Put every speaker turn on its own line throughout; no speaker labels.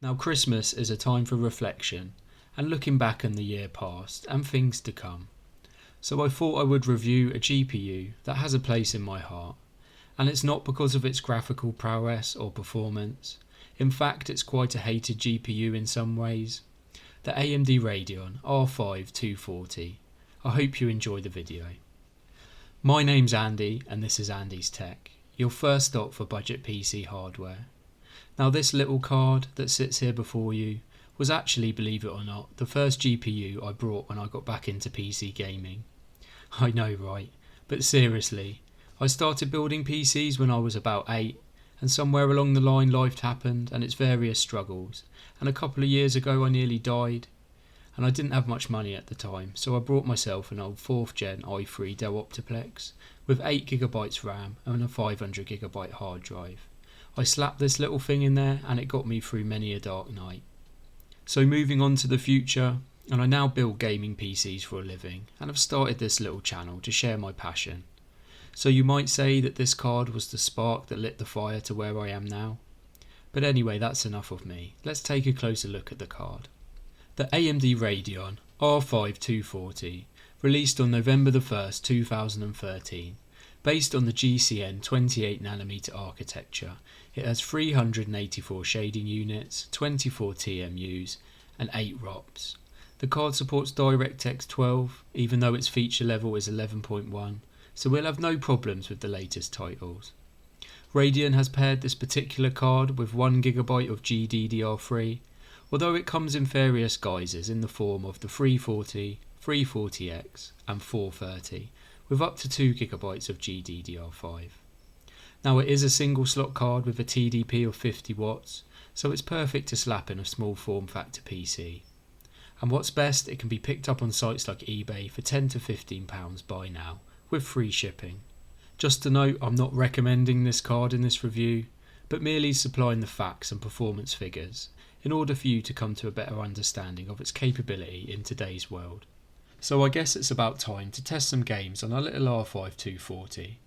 Now Christmas is a time for reflection and looking back on the year past and things to come. So I thought I would review a GPU that has a place in my heart, and it's not because of its graphical prowess or performance. In fact, it's quite a hated GPU in some ways. The AMD Radeon R5 240. I hope you enjoy the video. My name's Andy and this is Andy's Tech, your first stop for budget PC hardware. Now this little card that sits here before you was actually, believe it or not, the first GPU I brought when I got back into PC gaming. I know, right? But seriously, I started building PCs when I was about 8, and somewhere along the line life happened and its various struggles, and a couple of years ago I nearly died, and I didn't have much money at the time, so I bought myself an old 4th gen i3 Dell Optiplex with 8GB RAM and a 500GB hard drive. I slapped this little thing in there and it got me through many a dark night. So moving on to the future, and I now build gaming PCs for a living and have started this little channel to share my passion. So you might say that this card was the spark that lit the fire to where I am now. But anyway, that's enough of me. Let's take a closer look at the card. The AMD Radeon R5 240, released on November the 1st, 2013. Based on the GCN 28nm architecture, it has 384 shading units, 24 TMUs and 8 ROPs. The card supports DirectX 12, even though its feature level is 11.1, so we'll have no problems with the latest titles. Radeon has paired this particular card with 1GB of GDDR3, although it comes in various guises in the form of the 340, 340X and 430, with up to 2GB of GDDR5. Now it is a single slot card with a TDP of 50 watts, so it's perfect to slap in a small form factor PC. And what's best, it can be picked up on sites like eBay for £10 to £15 by now, with free shipping. Just to note, I'm not recommending this card in this review, but merely supplying the facts and performance figures, in order for you to come to a better understanding of its capability in today's world. So I guess it's about time to test some games on our little R5 240.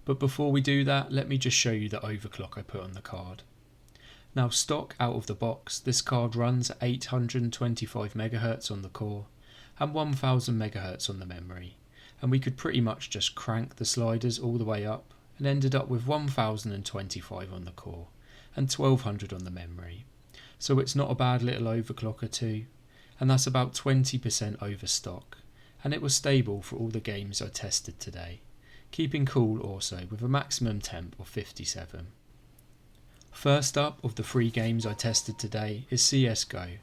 But before we do that, let me just show you the overclock I put on the card. Now stock out of the box, this card runs at 825MHz on the core and 1000MHz on the memory, and we could pretty much just crank the sliders all the way up and ended up with 1025 on the core and 1200 on the memory. So it's not a bad little overclocker too, and that's about 20% over stock, and it was stable for all the games I tested today, keeping cool also with a maximum temp of 57. First up of the 3 games I tested today is CSGO.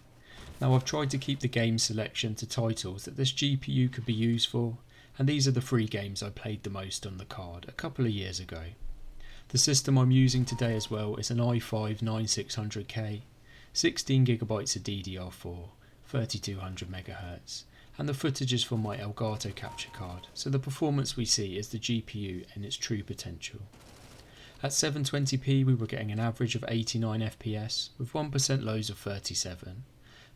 Now I've tried to keep the game selection to titles that this GPU could be used for, and these are the 3 games I played the most on the card a couple of years ago. The system I'm using today as well is an i5-9600K, 16GB of DDR4, 3200MHz, and the footage is from my Elgato capture card, so the performance we see is the GPU in its true potential. At 720p we were getting an average of 89 FPS with 1% lows of 37.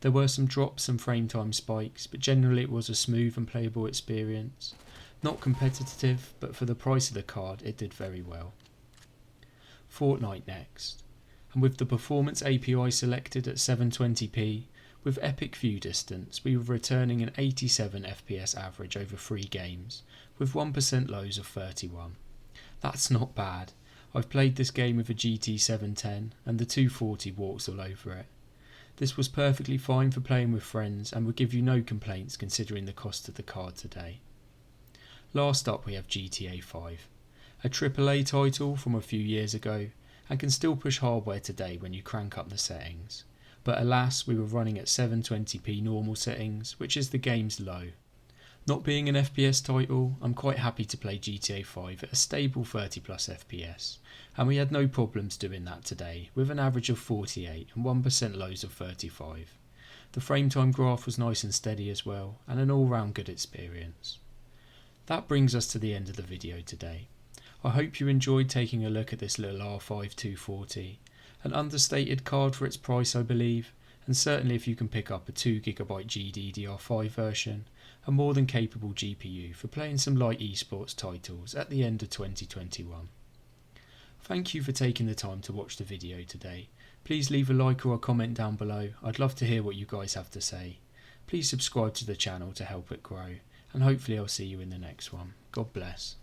There were some drops and frame time spikes, but generally it was a smooth and playable experience. Not competitive, but for the price of the card it did very well. Fortnite next, and with the performance API selected at 720p, with epic view distance we were returning an 87 FPS average over 3 games, with 1% lows of 31. That's not bad. I've played this game with a GT 710 and the 240 walks all over it. This was perfectly fine for playing with friends and would give you no complaints considering the cost of the card today. Last up we have GTA 5, a AAA title from a few years ago and can still push hardware today when you crank up the settings. But alas, we were running at 720p normal settings, which is the game's low. Not being an FPS title, I'm quite happy to play GTA 5 at a stable 30 plus FPS, and we had no problems doing that today, with an average of 48 and 1% lows of 35. The frame time graph was nice and steady as well, and an all round good experience. That brings us to the end of the video today. I hope you enjoyed taking a look at this little R5 240, an understated card for its price I believe, and certainly if you can pick up a 2GB GDDR5 version, a more than capable GPU for playing some light esports titles at the end of 2021. Thank you for taking the time to watch the video today. Please leave a like or a comment down below. I'd love to hear what you guys have to say. Please subscribe to the channel to help it grow, and hopefully I'll see you in the next one. God bless.